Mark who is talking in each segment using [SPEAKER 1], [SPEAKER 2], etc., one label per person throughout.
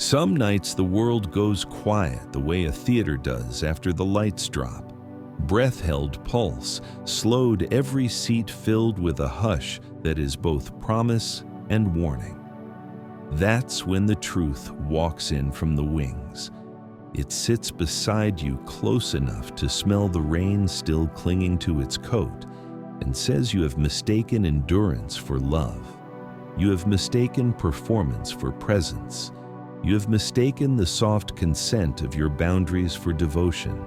[SPEAKER 1] Some nights the world goes quiet the way a theater does after the lights drop. Breath-held pulse, slowed, every seat filled with a hush that is both promise and warning. That's when the truth walks in from the wings. It sits beside you close enough to smell the rain still clinging to its coat, and says you have mistaken endurance for love. You have mistaken performance for presence. You have mistaken the soft consent of your boundaries for devotion.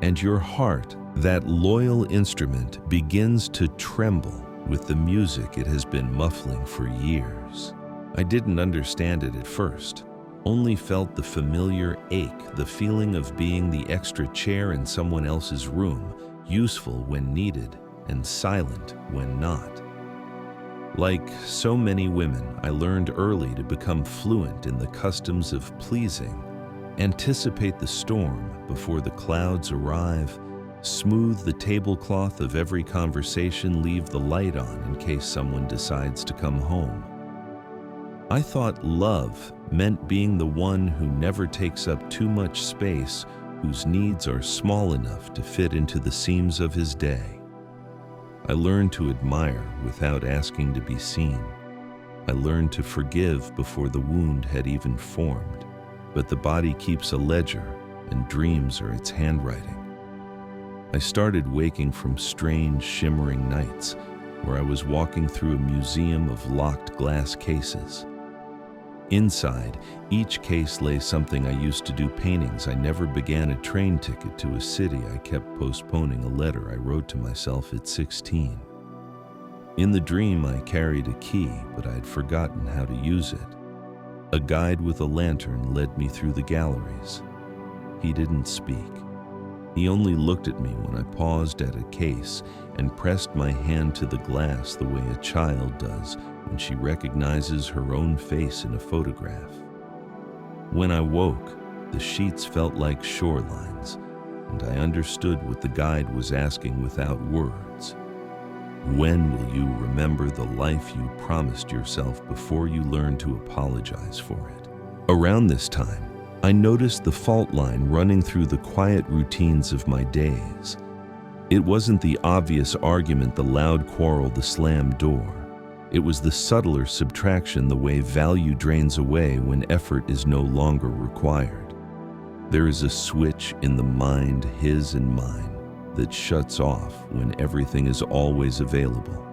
[SPEAKER 1] And your heart, that loyal instrument, begins to tremble with the music it has been muffling for years. I didn't understand it at first, only felt the familiar ache, the feeling of being the extra chair in someone else's room, useful when needed and silent when not. Like so many women, I learned early to become fluent in the customs of pleasing, anticipate the storm before the clouds arrive, smooth the tablecloth of every conversation, leave the light on in case someone decides to come home. I thought love meant being the one who never takes up too much space, whose needs are small enough to fit into the seams of his day. I learned to admire without asking to be seen. I learned to forgive before the wound had even formed. But the body keeps a ledger, and dreams are its handwriting. I started waking from strange, shimmering nights where I was walking through a museum of locked glass cases. Inside, each case lay something I used to do: paintings I never began, a train ticket to a city I kept postponing, a letter I wrote to myself at 16. In the dream, I carried a key, but I had forgotten how to use it. A guide with a lantern led me through the galleries. He didn't speak. He only looked at me when I paused at a case and pressed my hand to the glass the way a child does when she recognizes her own face in a photograph. When I woke, the sheets felt like shorelines, and I understood what the guide was asking without words. When will you remember the life you promised yourself before you learn to apologize for it? Around this time, I noticed the fault line running through the quiet routines of my days. It wasn't the obvious argument, the loud quarrel, the slammed door. It was the subtler subtraction, the way value drains away when effort is no longer required. There is a switch in the mind, his and mine, that shuts off when everything is always available.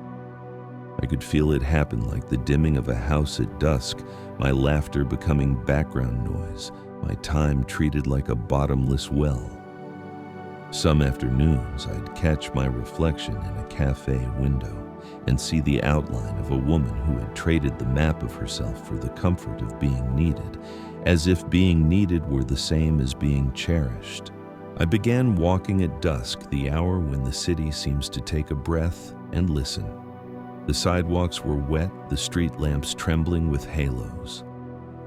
[SPEAKER 1] I could feel it happen like the dimming of a house at dusk, my laughter becoming background noise, my time treated like a bottomless well. Some afternoons, I'd catch my reflection in a cafe window and see the outline of a woman who had traded the map of herself for the comfort of being needed, as if being needed were the same as being cherished. I began walking at dusk, the hour when the city seems to take a breath and listen. The sidewalks were wet, the street lamps trembling with halos.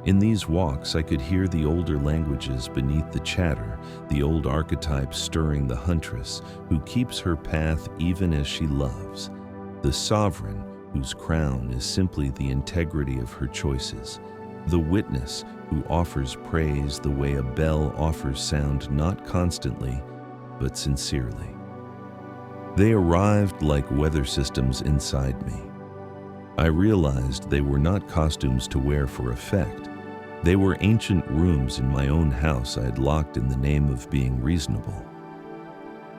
[SPEAKER 1] In these walks, I could hear the older languages beneath the chatter, the old archetypes stirring, the huntress who keeps her path even as she loves, the sovereign whose crown is simply the integrity of her choices, the witness who offers praise the way a bell offers sound, not constantly, but sincerely. They arrived like weather systems inside me. I realized they were not costumes to wear for effect. They were ancient rooms in my own house I had locked in the name of being reasonable.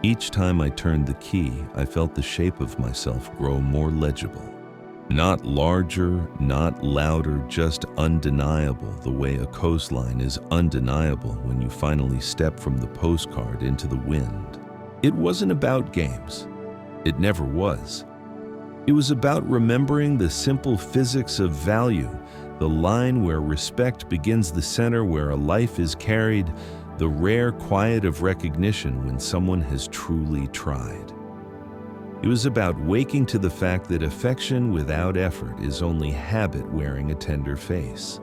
[SPEAKER 1] Each time I turned the key, I felt the shape of myself grow more legible. Not larger, not louder, just undeniable, the way a coastline is undeniable when you finally step from the postcard into the wind. It wasn't about games. It never was. It was about remembering the simple physics of value, the line where respect begins, the center where a life is carried, the rare quiet of recognition when someone has truly tried. It was about waking to the fact that affection without effort is only habit wearing a tender face.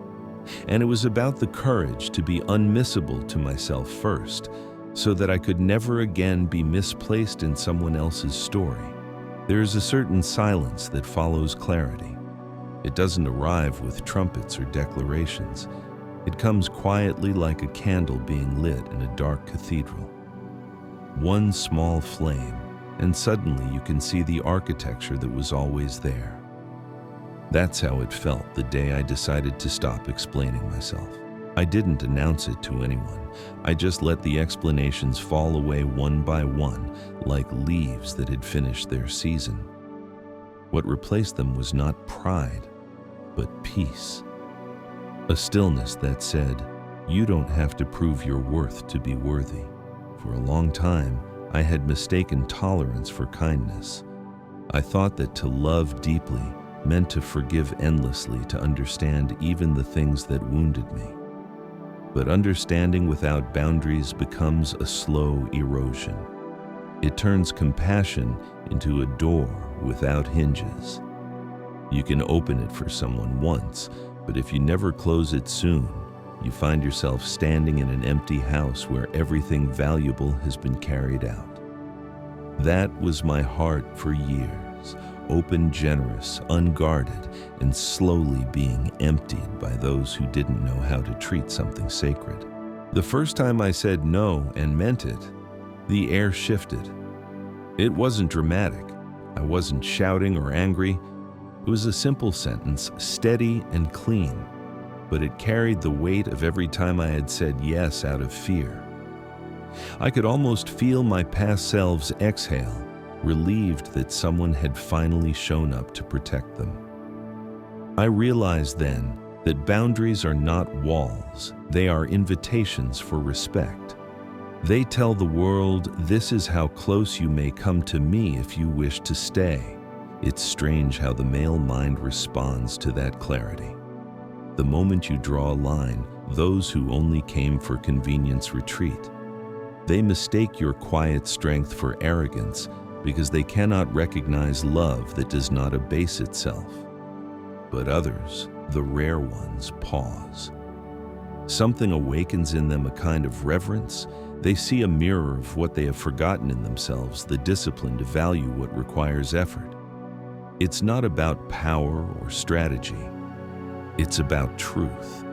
[SPEAKER 1] And it was about the courage to be unmissable to myself first, so that I could never again be misplaced in someone else's story. There is a certain silence that follows clarity. It doesn't arrive with trumpets or declarations. It comes quietly like a candle being lit in a dark cathedral. One small flame, and suddenly you can see the architecture that was always there. That's how it felt the day I decided to stop explaining myself. I didn't announce it to anyone. I just let the explanations fall away one by one, like leaves that had finished their season. What replaced them was not pride, but peace. A stillness that said, "You don't have to prove your worth to be worthy." For a long time, I had mistaken tolerance for kindness. I thought that to love deeply meant to forgive endlessly, to understand even the things that wounded me. But understanding without boundaries becomes a slow erosion. It turns compassion into a door without hinges. You can open it for someone once, but if you never close it soon, you find yourself standing in an empty house where everything valuable has been carried out. That was my heart for years, open, generous, unguarded, and slowly being emptied by those who didn't know how to treat something sacred. The first time I said no and meant it, the air shifted. It wasn't dramatic. I wasn't shouting or angry. It was a simple sentence, steady and clean, but it carried the weight of every time I had said yes out of fear. I could almost feel my past selves exhale, relieved that someone had finally shown up to protect them. I realized then that boundaries are not walls, they are invitations for respect. They tell the world, this is how close you may come to me if you wish to stay. It's strange how the male mind responds to that clarity. The moment you draw a line, those who only came for convenience retreat. They mistake your quiet strength for arrogance because they cannot recognize love that does not abase itself. But others, the rare ones, pause. Something awakens in them a kind of reverence. They see a mirror of what they have forgotten in themselves, the discipline to value what requires effort. It's not about power or strategy. It's about truth.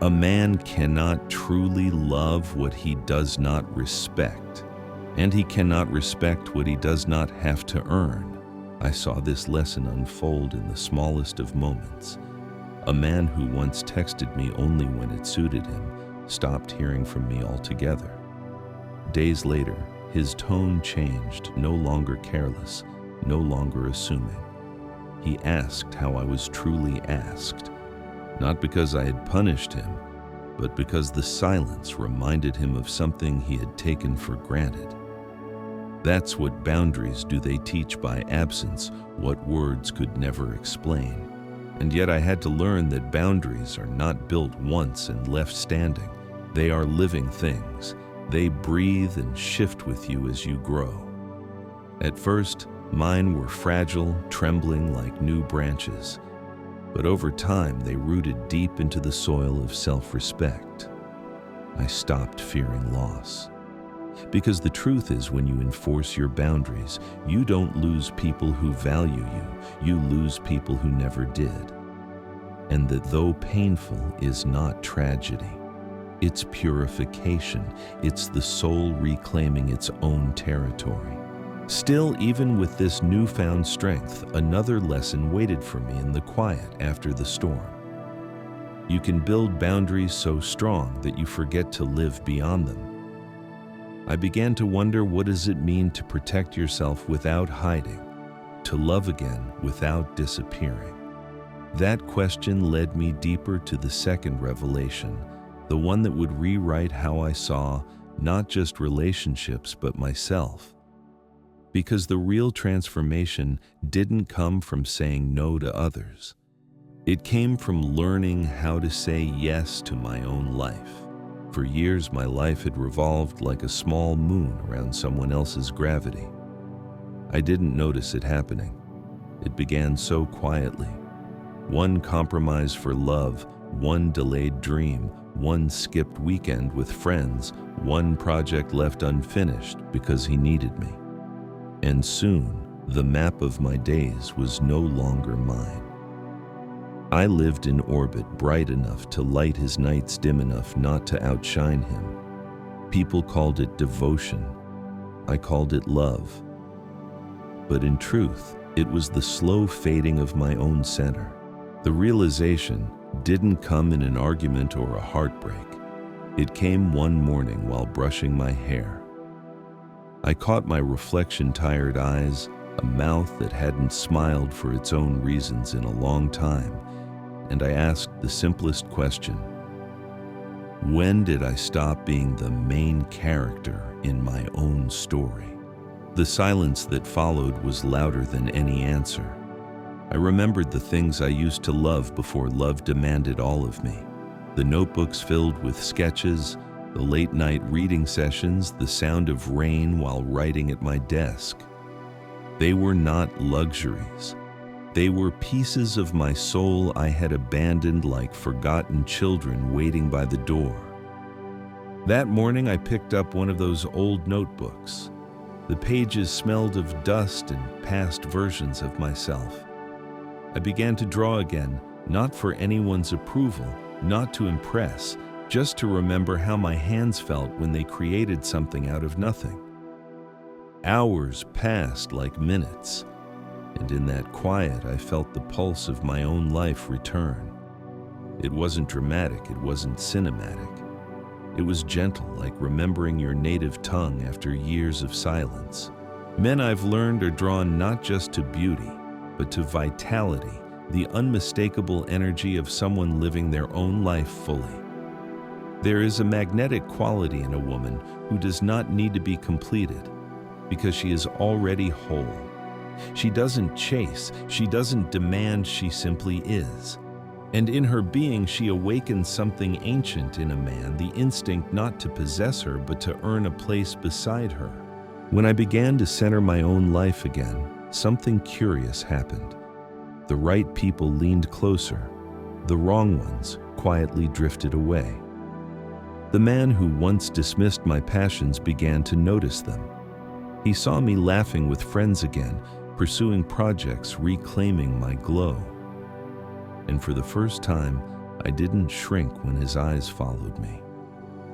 [SPEAKER 1] A man cannot truly love what he does not respect, and he cannot respect what he does not have to earn. I saw this lesson unfold in the smallest of moments. A man who once texted me only when it suited him stopped hearing from me altogether. Days later, his tone changed, no longer careless, no longer assuming. He asked how I was truly asked, not because I had punished him, but because the silence reminded him of something he had taken for granted. That's what boundaries do. They teach by absence what words could never explain. And yet I had to learn that boundaries are not built once and left standing. They are living things. They breathe and shift with you as you grow. At first, mine were fragile, trembling like new branches. But over time, they rooted deep into the soil of self-respect. I stopped fearing loss. Because the truth is, when you enforce your boundaries, you don't lose people who value you, you lose people who never did. And that though painful is not tragedy, it's purification, it's the soul reclaiming its own territory. Still, even with this newfound strength, another lesson waited for me in the quiet after the storm. You can build boundaries so strong that you forget to live beyond them. I began to wonder, what does it mean to protect yourself without hiding, to love again without disappearing? That question led me deeper to the second revelation, the one that would rewrite how I saw not just relationships but myself. Because the real transformation didn't come from saying no to others. It came from learning how to say yes to my own life. For years, my life had revolved like a small moon around someone else's gravity. I didn't notice it happening. It began so quietly. One compromise for love, one delayed dream, one skipped weekend with friends, one project left unfinished because he needed me. And soon, the map of my days was no longer mine. I lived in orbit bright enough to light his nights dim enough not to outshine him. People called it devotion. I called it love. But in truth, it was the slow fading of my own center. The realization didn't come in an argument or a heartbreak. It came one morning while brushing my hair. I caught my reflection-tired eyes, a mouth that hadn't smiled for its own reasons in a long time, and I asked the simplest question: when did I stop being the main character in my own story? The silence that followed was louder than any answer. I remembered the things I used to love before love demanded all of me. The notebooks filled with sketches, the late-night reading sessions, the sound of rain while writing at my desk. They were not luxuries. They were pieces of my soul I had abandoned like forgotten children waiting by the door. That morning I picked up one of those old notebooks. The pages smelled of dust and past versions of myself. I began to draw again, not for anyone's approval, not to impress, just to remember how my hands felt when they created something out of nothing. Hours passed like minutes, and in that quiet I felt the pulse of my own life return. It wasn't dramatic, it wasn't cinematic. It was gentle, like remembering your native tongue after years of silence. Men I've learned are drawn not just to beauty, but to vitality, the unmistakable energy of someone living their own life fully. There is a magnetic quality in a woman who does not need to be completed, because she is already whole. She doesn't chase, she doesn't demand, she simply is. And in her being, she awakens something ancient in a man, the instinct not to possess her, but to earn a place beside her. When I began to center my own life again, something curious happened. The right people leaned closer. The wrong ones quietly drifted away. The man who once dismissed my passions began to notice them. He saw me laughing with friends again, pursuing projects, reclaiming my glow. And for the first time, I didn't shrink when his eyes followed me.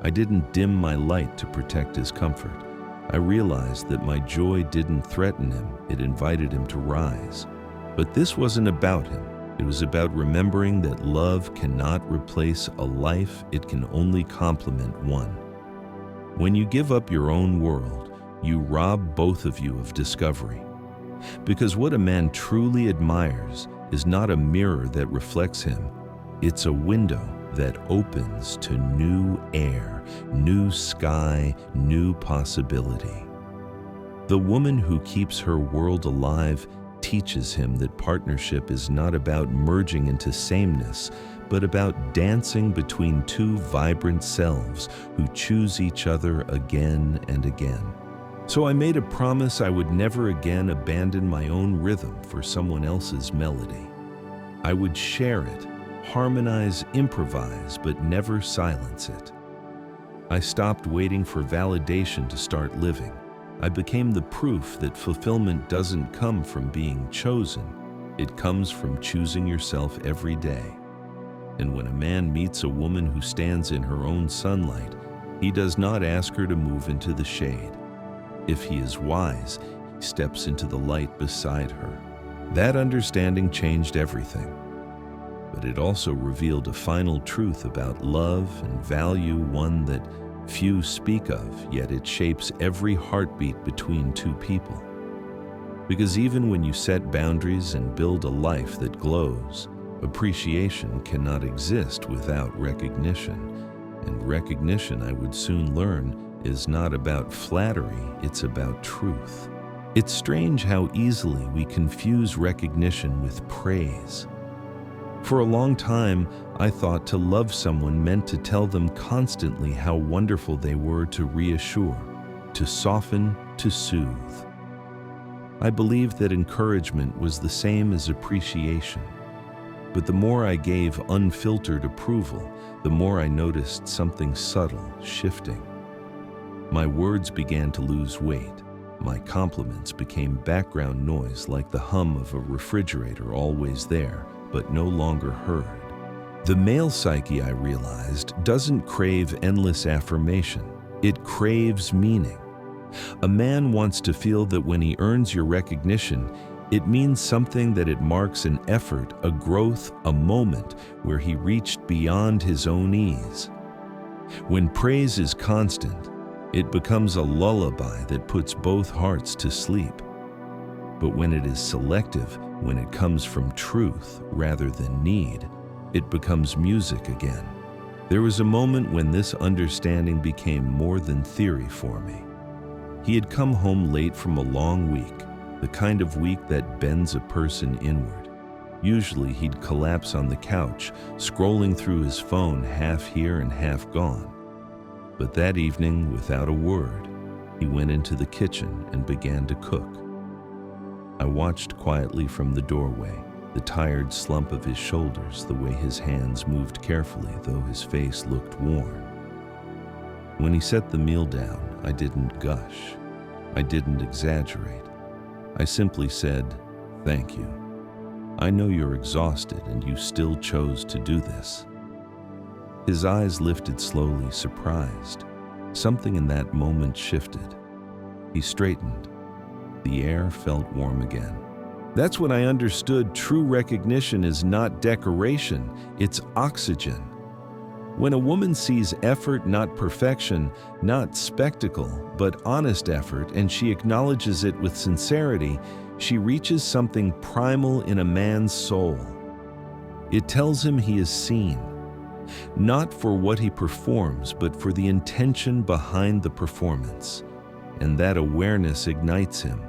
[SPEAKER 1] I didn't dim my light to protect his comfort. I realized that my joy didn't threaten him, it invited him to rise. But this wasn't about him. It was about remembering that love cannot replace a life, it can only complement one. When you give up your own world, you rob both of you of discovery. Because what a man truly admires is not a mirror that reflects him, it's a window that opens to new air, new sky, new possibility. The woman who keeps her world alive teaches him that partnership is not about merging into sameness, but about dancing between two vibrant selves who choose each other again and again. So I made a promise I would never again abandon my own rhythm for someone else's melody. I would share it, harmonize, improvise, but never silence it. I stopped waiting for validation to start living. I became the proof that fulfillment doesn't come from being chosen. It comes from choosing yourself every day. And when a man meets a woman who stands in her own sunlight, he does not ask her to move into the shade. If he is wise, he steps into the light beside her. That understanding changed everything. But it also revealed a final truth about love and value, one that few speak of, yet it shapes every heartbeat between two people. Because even when you set boundaries and build a life that glows, appreciation cannot exist without recognition. And recognition, I would soon learn, is not about flattery, it's about truth. It's strange how easily we confuse recognition with praise. For a long time, I thought to love someone meant to tell them constantly how wonderful they were, to reassure, to soften, to soothe. I believed that encouragement was the same as appreciation. But the more I gave unfiltered approval, the more I noticed something subtle shifting. My words began to lose weight. My compliments became background noise, like the hum of a refrigerator always there, but no longer heard. The male psyche, I realized, doesn't crave endless affirmation. It craves meaning. A man wants to feel that when he earns your recognition, it means something, that it marks an effort, a growth, a moment where he reached beyond his own ease. When praise is constant, it becomes a lullaby that puts both hearts to sleep. But when it is selective, when it comes from truth rather than need, it becomes music again. There was a moment when this understanding became more than theory for me. He had come home late from a long week, the kind of week that bends a person inward. Usually he'd collapse on the couch, scrolling through his phone, half here and half gone. But that evening, without a word, he went into the kitchen and began to cook. I watched quietly from the doorway, the tired slump of his shoulders, the way his hands moved carefully, though his face looked worn. When he set the meal down, I didn't gush. I didn't exaggerate. I simply said, "Thank you. I know you're exhausted and you still chose to do this." His eyes lifted slowly, surprised. Something in that moment shifted. He straightened. The air felt warm again. That's when I understood true recognition is not decoration, it's oxygen. When a woman sees effort, not perfection, not spectacle, but honest effort, and she acknowledges it with sincerity, she reaches something primal in a man's soul. It tells him he is seen, not for what he performs, but for the intention behind the performance. And that awareness ignites him.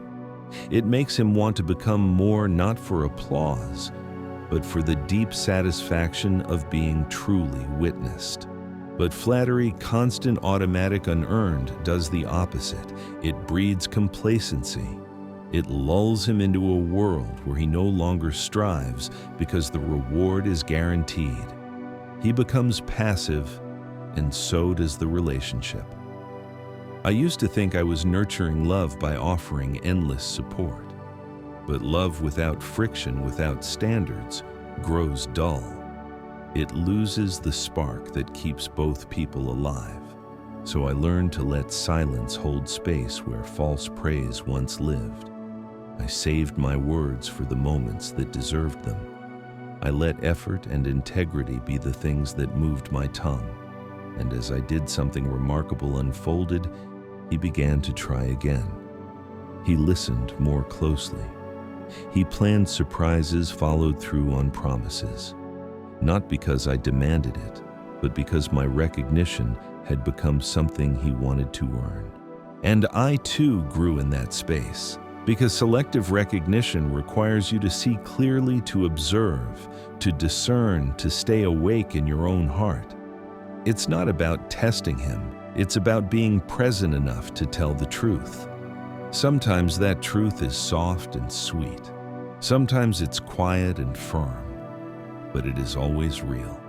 [SPEAKER 1] It makes him want to become more, not for applause, but for the deep satisfaction of being truly witnessed. But flattery, constant, automatic, unearned, does the opposite. It breeds complacency. It lulls him into a world where he no longer strives because the reward is guaranteed. He becomes passive, and so does the relationship. I used to think I was nurturing love by offering endless support. But love without friction, without standards, grows dull. It loses the spark that keeps both people alive. So I learned to let silence hold space where false praise once lived. I saved my words for the moments that deserved them. I let effort and integrity be the things that moved my tongue. And as I did, something remarkable unfolded. He began to try again. He listened more closely. He planned surprises, followed through on promises. Not because I demanded it, but because my recognition had become something he wanted to earn. And I too grew in that space. Because selective recognition requires you to see clearly, to observe, to discern, to stay awake in your own heart. It's not about testing him. It's about being present enough to tell the truth. Sometimes that truth is soft and sweet. Sometimes it's quiet and firm. But it is always real.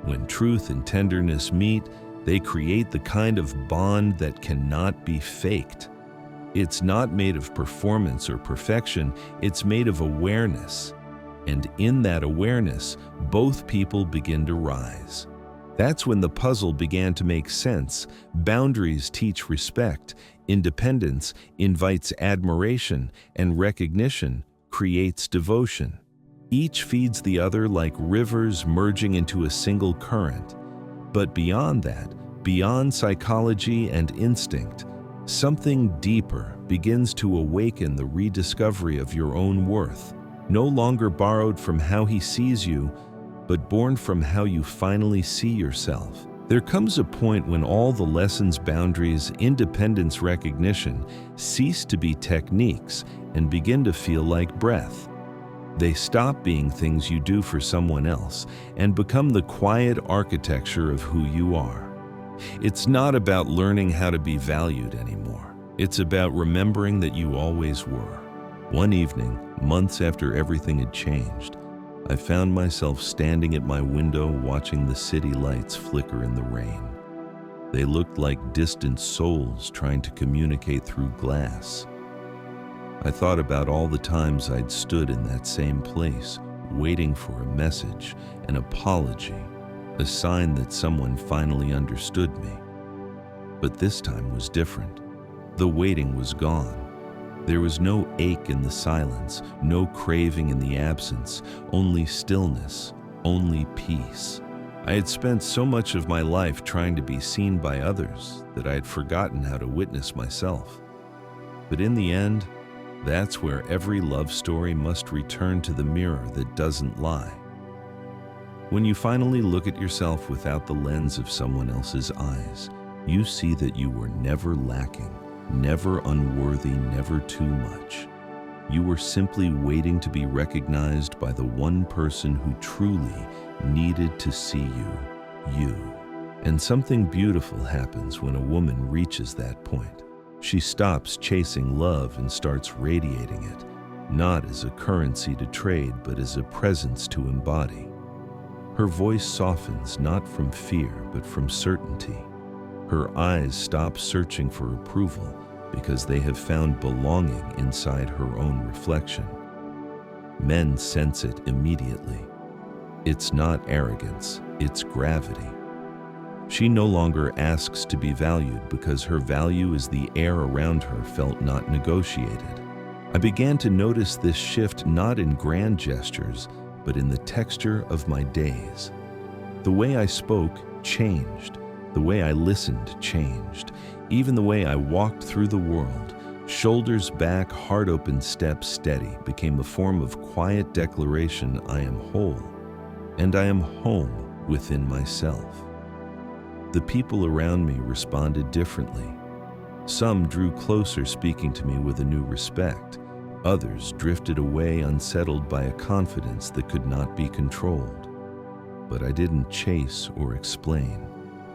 [SPEAKER 1] When truth and tenderness meet, they create the kind of bond that cannot be faked. It's not made of performance or perfection, it's made of awareness. And in that awareness, both people begin to rise. That's when the puzzle began to make sense. Boundaries teach respect, independence invites admiration, and recognition creates devotion. Each feeds the other like rivers merging into a single current. But beyond that, beyond psychology and instinct, something deeper begins to awaken, the rediscovery of your own worth, no longer borrowed from how he sees you, but born from how you finally see yourself. There comes a point when all the lessons, boundaries, independence, recognition cease to be techniques and begin to feel like breath. They stop being things you do for someone else and become the quiet architecture of who you are. It's not about learning how to be valued anymore. It's about remembering that you always were. One evening, months after everything had changed, I found myself standing at my window watching the city lights flicker in the rain. They looked like distant souls trying to communicate through glass. I thought about all the times I'd stood in that same place, waiting for a message, an apology, a sign that someone finally understood me. But this time was different. The waiting was gone. There was no ache in the silence, no craving in the absence, only stillness, only peace. I had spent so much of my life trying to be seen by others that I had forgotten how to witness myself. But in the end, that's where every love story must return to the mirror that doesn't lie. When you finally look at yourself without the lens of someone else's eyes, you see that you were never lacking, never unworthy, never too much. You were simply waiting to be recognized by the one person who truly needed to see you. And something beautiful happens when a woman reaches that point. She stops chasing love and starts radiating it, not as a currency to trade, but as a presence to embody. Her voice softens not from fear, but from certainty. Her eyes stop searching for approval because they have found belonging inside her own reflection. Men sense it immediately. It's not arrogance, it's gravity. She no longer asks to be valued because her value as the air around her felt not negotiated. I began to notice this shift not in grand gestures, but in the texture of my days. The way I spoke changed. The way I listened changed. Even the way I walked through the world, shoulders back, heart open, steps steady, became a form of quiet declaration: I am whole, and I am home within myself. The people around me responded differently. Some drew closer, speaking to me with a new respect. Others drifted away, unsettled by a confidence that could not be controlled. But I didn't chase or explain.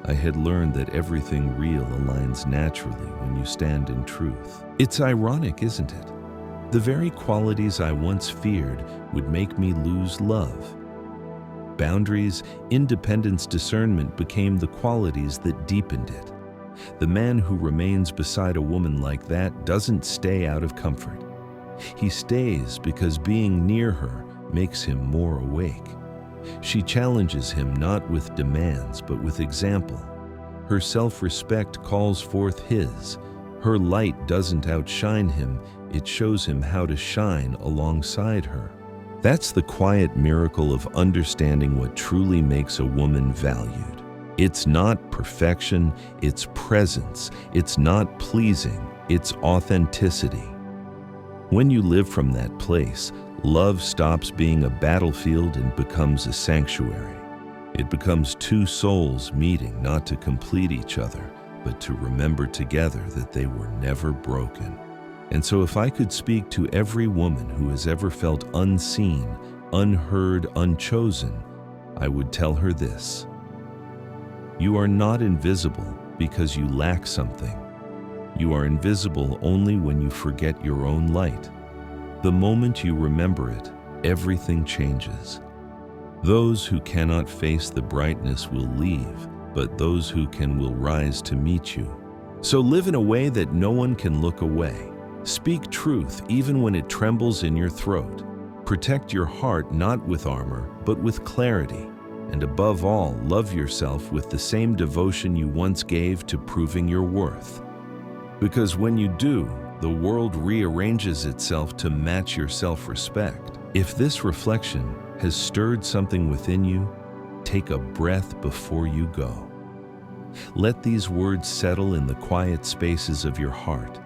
[SPEAKER 1] I had learned that everything real aligns naturally when you stand in truth. It's ironic, isn't it? The very qualities I once feared would make me lose love. Boundaries, independence, discernment became the qualities that deepened it. The man who remains beside a woman like that doesn't stay out of comfort. He stays because being near her makes him more awake. She challenges him not with demands, but with example. Her self-respect calls forth his. Her light doesn't outshine him, it shows him how to shine alongside her. That's the quiet miracle of understanding what truly makes a woman valued. It's not perfection, it's presence. It's not pleasing, it's authenticity. When you live from that place, love stops being a battlefield and becomes a sanctuary. It becomes two souls meeting not to complete each other, but to remember together that they were never broken. And so if I could speak to every woman who has ever felt unseen, unheard, unchosen, I would tell her this: you are not invisible because you lack something. You are invisible only when you forget your own light. The moment you remember it, everything changes. Those who cannot face the brightness will leave, but those who can will rise to meet you. So live in a way that no one can look away. Speak truth even when it trembles in your throat. Protect your heart not with armor, but with clarity. And above all, love yourself with the same devotion you once gave to proving your worth. Because when you do, the world rearranges itself to match your self-respect. If this reflection has stirred something within you, take a breath before you go. Let these words settle in the quiet spaces of your heart.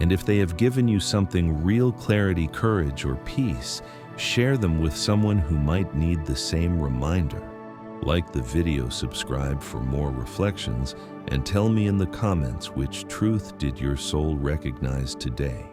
[SPEAKER 1] And if they have given you something real, clarity, courage, or peace, share them with someone who might need the same reminder. Like the video, subscribe for more reflections, and tell me in the comments which truth did your soul recognize today.